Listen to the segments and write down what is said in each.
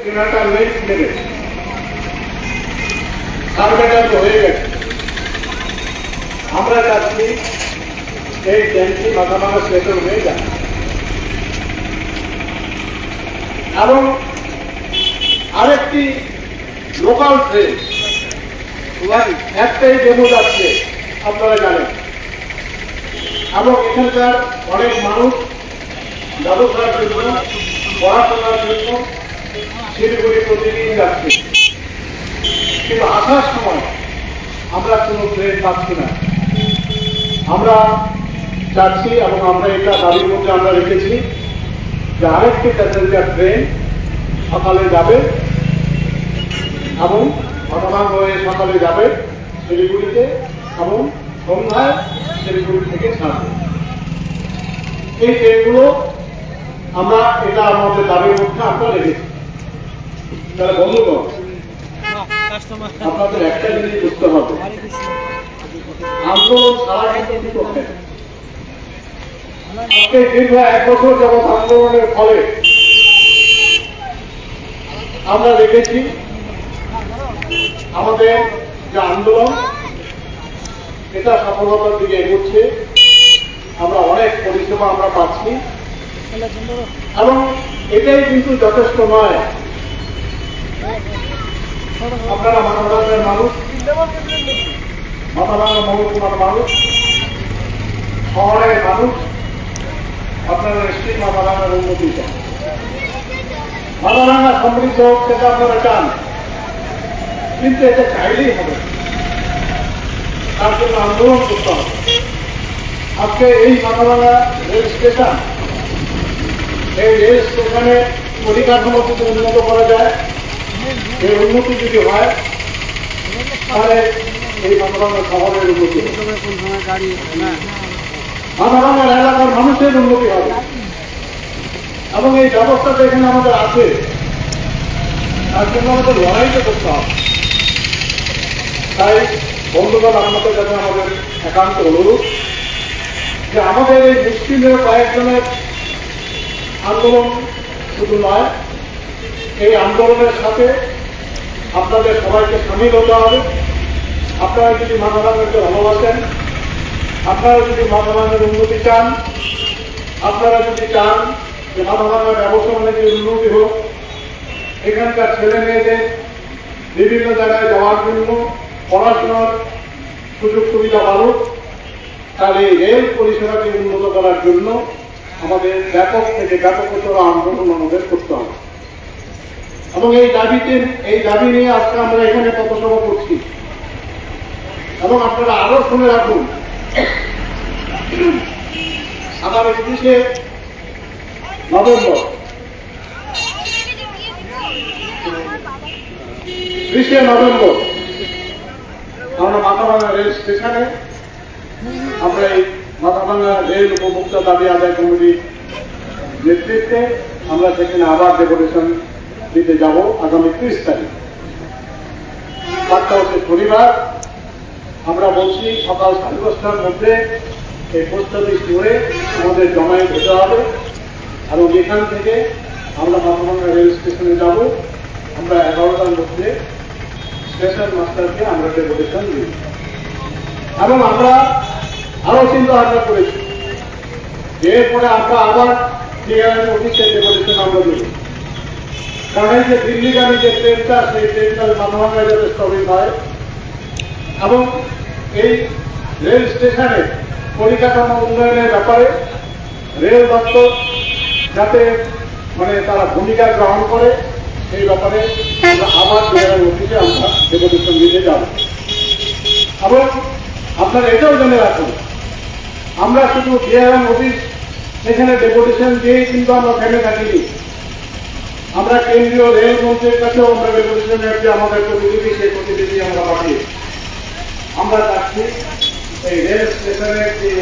কেনাটা নেই নেবে সার্ভেটা তো হয়ে গেছে। আমরা চাচ্ছি এই ট্রেনটি মাথাভাঙা স্টেশন হয়ে যায় এবং আরেকটি লোকাল ট্রেন একটাই ডেমো যাচ্ছে আপনারা জানেন এবং এখানকার অনেক মানুষ ব্যবসার জন্য পড়াশোনার জন্য শিলিগুড়ি প্রতিদিন যাচ্ছে, কিন্তু আসার সময় আমরা কোনো ট্রেন পাচ্ছি না। আমরা চাচ্ছি এবং আমরা এটা দাবির মধ্যে আমরা রেখেছি যে আরেকটি প্যাসেঞ্জার ট্রেন সকালে যাবে এবং মাথাভাঙা হয়ে সকালে যাবে শিলিগুড়িতে এবং সন্ধ্যায় শিলিগুড়ি থেকে ছাড়বে। এই ট্রেনগুলো আমরা এটা আমাদের দাবির মধ্যে আমরা রেখেছি। তাহলে বন্ধুগণ, আপনাদের একটা জিনিস বুঝতে হবে, আন্দোলন সারা কিন্তু করতে আজকে দীর্ঘ 1 বছর যাবৎ আন্দোলনের ফলে আমরা দেখেছি আমাদের যে আন্দোলন এটা সফলতার দিকে এগোচ্ছে। আমরা অনেক পরিষেবা আমরা পাচ্ছি এবং এটাই কিন্তু যথেষ্ট নয়। আপনারা মাথাভাঙার মানুষ, মাথাভাঙা মহকুমার মানুষ, শহরের মানুষ, আপনারা নিশ্চয়ই মাথাভাঙার উন্নতি চান, মাথাভাঙা সমৃদ্ধ হোক সেটা আপনারা চান, কিন্তু এটা চাইলেই হবে, তার জন্য আন্দোলন করতে হবে। আজকে এই মাথাভাঙা রেল স্টেশন, এই রেল স্টেশনে পরিকাঠামো যদি উন্নত করা যায়, এই উন্নতি যদি হয় তাহলে এই মাথাভাঙা শহরের উন্নতি হবে, মাথাভাঙার এলাকার মানুষের উন্নতি হবে এবং এই ব্যবস্থাটা এখানে আমাদের আছে, তার জন্য আমাদের লড়াইটা করতে হবে। তাই বন্ধুগণ, আমাদের কাছে আমাদের একান্ত অনুরোধ যে আমাদের এই মুসলিমের কয়েকজনের আন্দোলন শুধু নয়, এই আন্দোলনের সাথে আপনাদের সবাইকে সামিল হতে হবে। আপনারা যদি মাথাভাঙাকে ভালোবাসেন, আপনারা যদি মাথাভাঙার উন্নতি চান, আপনারা যদি চান যে মাথাভাঙার ব্যবসা বাণিজ্যের উন্নতি হোক, এখানকার ছেলে মেয়েদের বিভিন্ন জায়গায় যাওয়ার জন্য পড়াশোনার সুযোগ সুবিধা বাড়ুক, তাহলে রেল পরিষেবাকে উন্নত করার জন্য আমাদের ব্যাপক থেকে ব্যাপকতর আন্দোলন আমাদের করতে হবে এবং এই দাবি নিয়ে আজকে আমরা এখানে পথসভা করছি। এবং আপনারা আরো শুনে রাখুন, আগামী 30শে নভেম্বর আমরা মাথাভাঙা রেল স্টেশনে আমরা এই মাথাভাঙা রেল উপভোক্তা দাবি আদায় কমিটির নেতৃত্বে আমরা সেখানে আবার ডেপুটেশন দিতে যাব আগামী 30 তারিখ। তারটা হচ্ছে শনিবার। আমরা বলছি সকাল 10:30টার মধ্যে এই পোস্ট অফিস করে আমাদের জমায়েত হতে হবে এবং এখান থেকে আমরা মাথাভাঙা রেল স্টেশনে যাব। আমরা 11টার মধ্যে স্টেশন মাস্টারকে আমরা ডেপুটেশন দিই এবং আমরা আরো চিন্তা ভাবনা করেছি যে এরপরে আমরা আবার ডিআরএম অফিসে ডেপুটেশন আমরা দেব, কারণ এই যে দিল্লিগামী যে ট্রেনটা, সেই ট্রেনটা মাথাভাঙায় যাতে স্থগিত হয় এবং এই রেল স্টেশনে পরিকাঠামো উন্নয়নের ব্যাপারে রেল দপ্তর যাতে তারা ভূমিকা গ্রহণ করে, সেই ব্যাপারে আমরা আবার ডিআরএম অফিসে আমরা ডেপুটেশন দিতে যাব। এবং আপনারা এটাও জেনে রাখুন, আমরা শুধু ডিআরএম অফিস এখানে ডেপুটেশন দিয়েই কিন্তু আমরা থেমে থাকিনি। আমরা কেন্দ্রীয় রেল মন্ত্রীর কাছেও আমরা ডেপুটেশন দিয়েছি, আমাদের প্রতিনিধি, সেই প্রতিনিধি আমরা পাঠিয়ে আমরা চাচ্ছি এই রেল স্টেশনের যে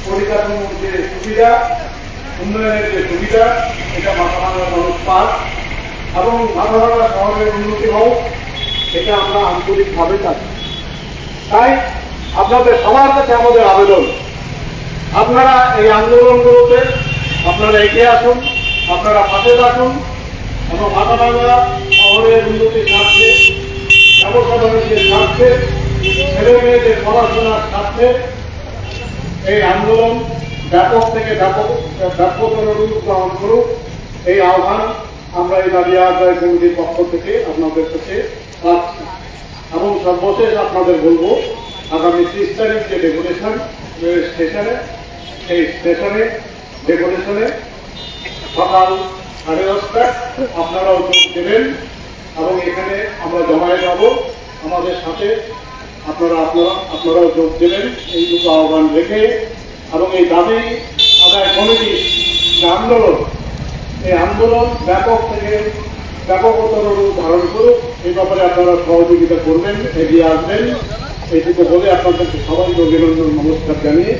পরিকাঠামোর যে সুবিধা, উন্নয়নের যে সুবিধা, এটা মাথাভাঙার মানুষ পাক এবং মাথাভাঙা শহরের উন্নতি হোক, এটা আমরা আন্তরিকভাবে চাচ্ছি। তাই আপনাদের সবার কাছে আমাদের আবেদন, আপনারা এই আন্দোলনগুলোতে আপনারা এগিয়ে আসুন, আপনারা পাশে থাকুন এবং মাথাভাঙা শহরের উন্নতির স্বার্থে, ব্যবসা বাণিজ্যের স্বার্থে, ছেলে মেয়েদের পড়াশোনার স্বার্থে এই আন্দোলন ব্যাপক থেকে ব্যাপকতর রূপ গ্রহণ করুক, এই আহ্বান আমরা এই দাবি আদায় কমিটির পক্ষ থেকে আপনাদের কাছে রাখছি। এবং সর্বশেষ আপনাদের বলবো, আগামী 30 তারিখ যে ডেপুটেশন স্টেশনে, সেই স্টেশনে ডেপুটেশনে সকাল 10:30টায় আপনারাও যোগ দেবেন এবং এখানে আমরা জমায়ে যাব। আমাদের সাথে আপনারাও যোগ দেবেন এইটুকু আহ্বান রেখে, এবং এই দাবি আদায় কমিটির যে আন্দোলন, এই আন্দোলন ব্যাপক থেকে ব্যাপকতর রূপ ধারণ করুক, এই ব্যাপারে আপনারা সহযোগিতা করবেন, এগিয়ে আসবেন। এইটুকু বলে আপনাদেরকে সবাইকে অভিনন্দন, নমস্কার জানিয়ে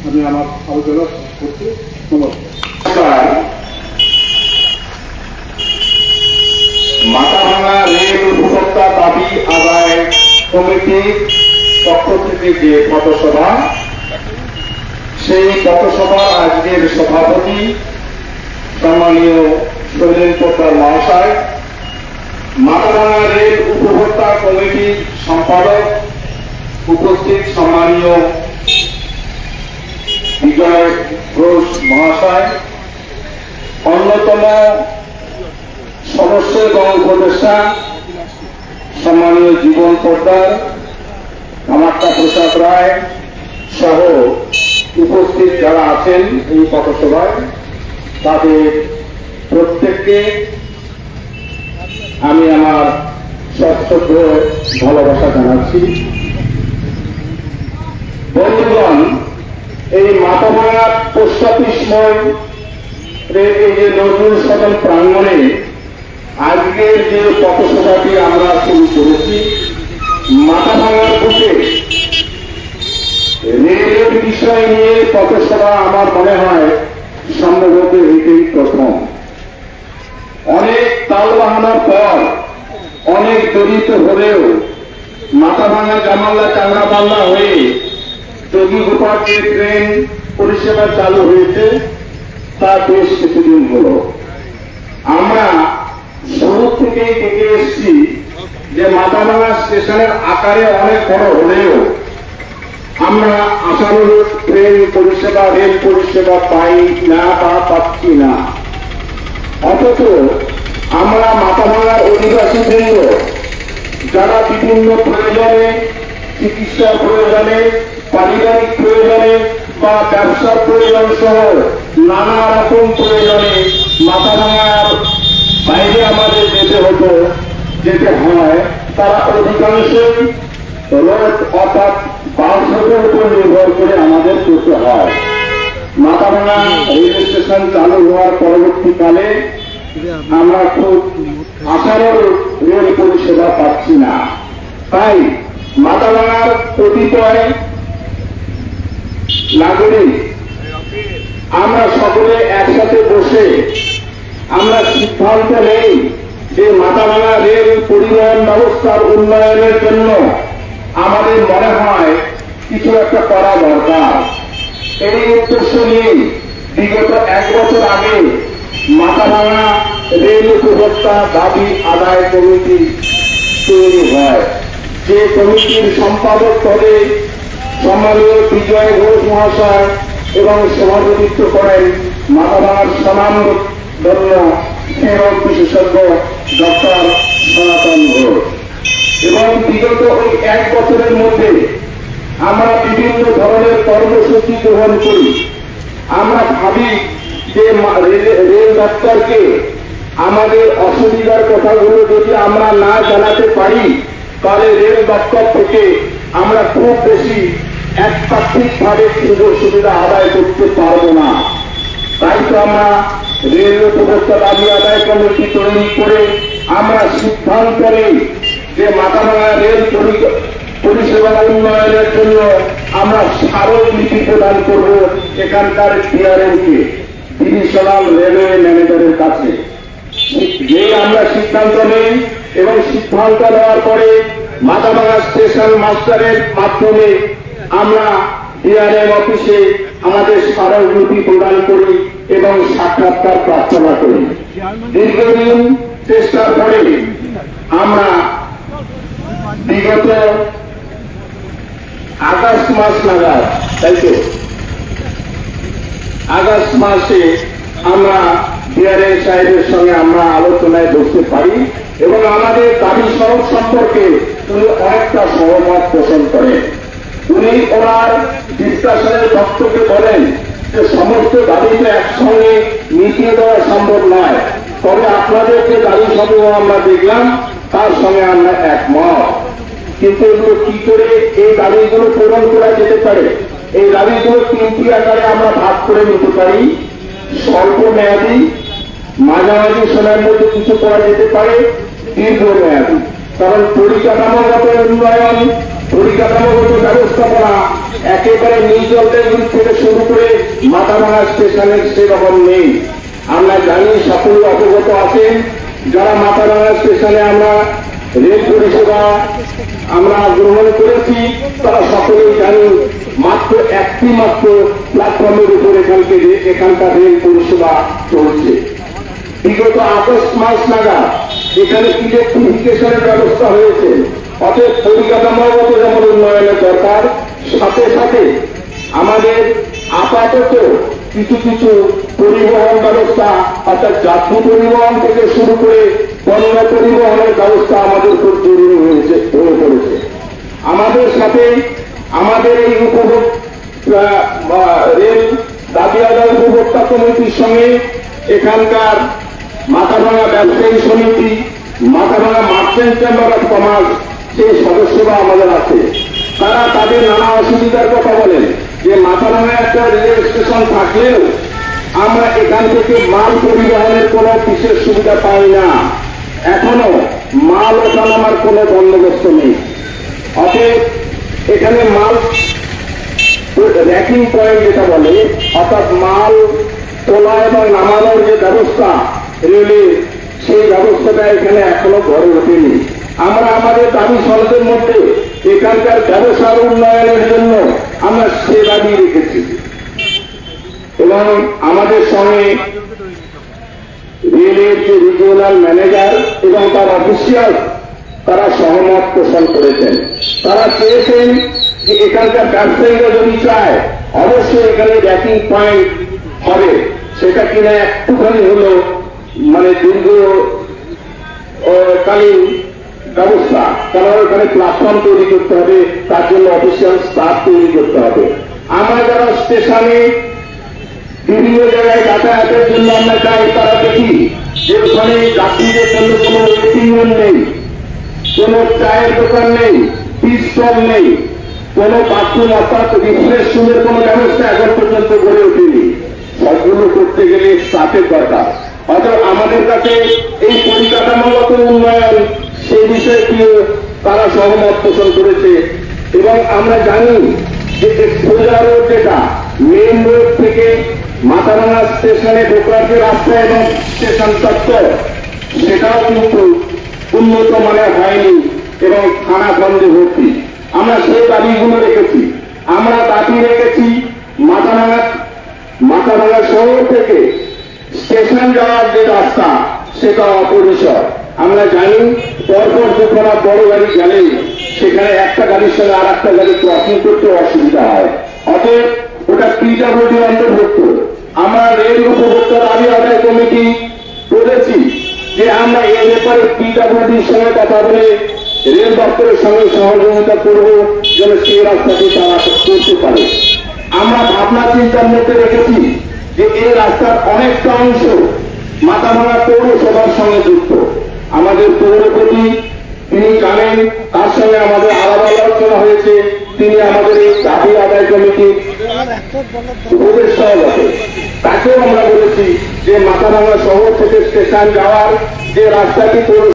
আমি আমার আলোচনা শেষ করছি। নমস্কার। মাথাভাঙা রেল উপভোক্তা দাবি আদায় কমিটির পক্ষ থেকে যে পথসভা, সেই পথসভার আজকের সভাপতি সম্মানীয় শৈলেন পোদ্দার মহাশয়, মাথাভাঙা রেল উপভোক্তা কমিটির সম্পাদক উপস্থিত সম্মানীয় বিজয় ঘোষ মহাশয়, অন্যতম সদস্য এবং উপদেষ্টা সম্মানীয় জীবন পোদ্দার, কামাখ্যা প্রসাদ রায় সহ উপস্থিত যারা আছেন এই পথসভায়, তাদের প্রত্যেককে আমি আমার সশ্রদ্ধ ভালোবাসা জানাচ্ছি। বন্ধুগণ, এই মাথাভাঙা পোস্ট অফিসময় এই যে নজরুল সদন প্রাঙ্গণে আজকের যে পথসভাটি আমরা শুরু করেছি, মাথাভাঙার বুকে রেলের বিষয় নিয়ে পথসভা আমার মনে হয় সম্ভবত এটাই প্রথম। অনেক তালবাহানার পর, অনেক দরিত হলেও মাথাভাঙা জামালদা চাংরাবান্ধা হয়ে যোগীগোপাল যে ট্রেন পরিষেবা চালু হয়েছে তা বেশ কিছুদিন হল। আমরা শুরু থেকেই দেখে এসেছি যে মাথাভাঙা স্টেশনের আকারে অনেক বড় হলেও আমরা আশানুরূপ ট্রেন পরিষেবা, রেল পরিষেবা পাই না বা পাচ্ছি না। অথচ আমরা মাথাভাঙার অধিবাসীবৃন্দ যারা বিভিন্ন প্রয়োজনে, চিকিৎসার প্রয়োজনে, পারিবারিক প্রয়োজনে বা ব্যবসার প্রয়োজন সহ নানা রকম প্রয়োজনে মাথাভাঙার বাইরে আমাদের যেতে হয়, তারা অধিকাংশই রোড অর্থাৎ বাসের উপর নির্ভর করে আমাদের করতে হয়। মাথাভাঙা রেল স্টেশন চালু হওয়ার পরবর্তীকালে আমরা খুব আশানুরূপ রেল পরিষেবা পাচ্ছি না। তাই মাথাভাঙার কতিপয় নাগরিক আমরা সকলে একসাথে বসে আমরা সিদ্ধান্ত নেই যে মাথাভাঙা রেল পরিবহন ব্যবস্থার উন্নয়নের জন্য আমাদের মনে হয় কিছু একটা করা দরকার। এই উদ্দেশ্য নিয়ে বিগত 1 বছর আগে মাথাভাঙা রেল উপভোক্তা দাবি আদায় কমিটি তৈরি হয়, যে কমিটির সম্পাদক পদে সম্মানীয় বিজয় ঘোষ মহাশয় এবং সভাপতিত্ব করেন মাথাভাঙার স্বনামধন্য ফেরত বিশেষজ্ঞ ডক্টর সনাতন ঘোষ। এবং বিগত ওই 1 বছরের মধ্যে আমরা বিভিন্ন ধরনের কর্মসূচি গ্রহণ করি। আমরা ভাবি যে রেল দপ্তরকে আমাদের অসুবিধার কথাগুলো যদি আমরা না জানাতে পারি, তাহলে রেল দপ্তর থেকে আমরা খুব বেশি একপাক্ষিকভাবে সুযোগ সুবিধা আদায় করতে পারবো না। তাই তো আমরা রেল উপভোক্তা দাবি আদায় কমিটি তৈরি করে আমরা সিদ্ধান্ত নেই যে মাথাভাঙা রেল পরিষেবা উন্নয়নের জন্য আমরা স্মারকলিপি প্রদান করব এখানকার ডিআরএমকে, ডিভিশনাল রেলওয়ে ম্যানেজারের কাছে। যে আমরা সিদ্ধান্ত নেই এবং সিদ্ধান্ত নেওয়ার পরে মাথাভাঙা স্টেশন মাস্টারের মাধ্যমে আমরা ডিআরএম অফিসে আমাদের স্মারকলিপি প্রদান করি এবং সাক্ষাৎকার প্রার্থনা করি। দীর্ঘদিন চেষ্টার পরে আমরা বিগত আগস্ট মাস নাগাদ, তাই তো আগস্ট মাসে আমরা ডিআরএম সাহেবের সঙ্গে আমরা আলোচনায় বসতে পারি এবং আমাদের দাবি সড়ক সম্পর্কে উনি অনেকটা সহমত পোষণ করেন। উনি ওনার ডিসকাশনের বক্তব্যে বলেন যে সমস্ত দাবিতে একসঙ্গে মিটিয়ে দেওয়া সম্ভব নয়, তবে আপনাদের যে দাবি সমূহ আমরা দেখলাম তার সঙ্গে আমরা একমত। কিন্তু এগুলো কি করে এই দাবিগুলো পূরণ করা যেতে পারে? এই দাবিগুলো তিনটি আকারে আমরা ভাগ করে নিতে পারি। স্বল্প মেয়াদী, মাঝামাঝি সময়ের মধ্যে কিছু করা যেতে পারে, দীর্ঘ মেয়াদী। কারণ পরিকাঠামোগত উন্নয়ন, পরিকাঠামোগত ব্যবস্থাপনা একেবারে নিজ জলপাইগুড়ি থেকে শুরু করে মাথাভাঙা স্টেশনের সেরকম নেই। আমরা জানি, সকলে অবগত আছেন, যারা মাথাভাঙা স্টেশনে আমরা রেল পরিষেবা আমরা গ্রহণ করেছি তারা সকলেই জানি মাত্র একটি মাত্র প্ল্যাটফর্মের উপর এখানকার রেল পরিষেবা চলছে। বিগত আগস্ট মাস নাগাদ এখানে ইলেকট্রিফিকেশনের ব্যবস্থা হয়েছে। অতএব পরিকাঠামোগত যেমন উন্নয়নের দরকার, সাথে সাথে আমাদের আপাতত কিছু কিছু পরিবহন ব্যবস্থা, অর্থাৎ যাত্রী পরিবহন থেকে শুরু করে পণ্য পরিবহনের ব্যবস্থা আমাদের খুব জরুরি হয়ে পড়েছে। আমাদের সাথে আমাদের এই রেল দাবি আদায় উপভোক্তা কমিটির সঙ্গে এখানকার মাথাভাঙা ব্যবসায়ী সমিতি, Mathabhanga merchant chamber of commerce সেই সদস্যরা আমাদের আছে। তারা তাদের নানা অসুবিধার কথা বলেন যে মাথাভাঙা একটা রেল স্টেশন থাকলেও আমরা এখান থেকে মাল পরিবহনের কোন বিশেষ সুবিধা পাই না, এখনো মাল ওঠানামার কোন বন্দোবস্ত নেই। অতএব এখানে মাল র্যাকিং পয়েন্ট যেটা বলে, অর্থাৎ মাল তোলা এবং নামানোর যে ব্যবস্থা রেলের, সেই ব্যবস্থাটা এখানে এখনো গড়ে ওঠেনি। আমরা আমাদের দাবি সনদের মধ্যে এখানকার ব্যবসার উন্নয়নের জন্য আমরা সে দাবি রেখেছি এবং আমাদের সঙ্গে রেলের যে রিজিওনাল ম্যানেজার এবং তার অফিসিয়াল তারা সহমত পোষণ করেছেন। তারা চেয়েছেন যে এখানকার ব্যবসায়ীরা যদি চায় অবশ্যই এখানে র্যাকিং পয়েন্ট হবে, সেটা কিনা একটুখানি হলো মানে দীর্ঘকালীন ব্যবস্থা, কারণ ওখানে প্ল্যাটফর্ম তৈরি করতে হবে, তার জন্য অফিসিয়াল স্টাফ তৈরি করতে হবে। আমরা যারা স্টেশনে বিভিন্ন জায়গায় যাতায়াতের জন্য আমরা যাই, তারা দেখি যে ওখানে যাত্রীদের জন্য কোনো ওয়েটিং রুম নেই, কোনো চায়ের দোকান নেই, টি স্টল নেই, কোনো বাথরুম অর্থাৎ রিফ্রেশমেন্টের কোনো ব্যবস্থা এখন পর্যন্ত গড়ে ওঠেনি। সবগুলো করতে গেলে স্টাফের দরকার। অর্থাৎ আমাদের কাছে এই পরিকাঠামোগত উন্নয়ন সেই বিষয়টিও তারা সহমত পোষণ করেছে এবং আমরা জানি যে সোজা রোড যেটা মেইন রোড থেকে মাথাভাঙা স্টেশনে ঢোকার যে রাস্তা এবং স্টেশন চত্বর, সেটাও কিন্তু উন্নত মানের হয়নি এবং খানাখন্দে ভর্তি। আমরা সেই দাবিগুলো রেখেছি। আমরা দাবি রেখেছি মাথাভাঙা শহর থেকে স্টেশন যাওয়ার যে রাস্তা সেটা অপরিসর। আমরা জানি পরপর যখন বড় গাড়ি গেলে সেখানে একটা গাড়ির সঙ্গে আর একটা গাড়ি ক্রসিং করতে অসুবিধা হয়। অতএব ওটা পিডব্লিউডি অন্তর্ভুক্ত। আমরা রেল উপভোক্তা দাবি আদায় কমিটি বলেছি যে আমরা এ ব্যাপারে পিডব্লিউডির সঙ্গে কথা বলে রেল দপ্তরের সঙ্গে সহযোগিতা করব যেন সেই রাস্তাটি তারা করতে পারে। আমরা ভাবনা চিন্তার মধ্যে রেখেছি যে এই রাস্তার অনেকটা অংশ মাথাভাঙা পৌরসভার সঙ্গে যুক্ত। আমাদের পৌরপতি তিনি জানেন, তার সঙ্গে আমাদের আলাদা আলোচনা হয়েছে, তিনি আমাদের এই দাবি আদায় কমিটির উপদেষ্টাও বটে। তাকেও আমরা বলেছি যে মাথাভাঙা শহর থেকে স্টেশন যাওয়ার যে রাস্তাটি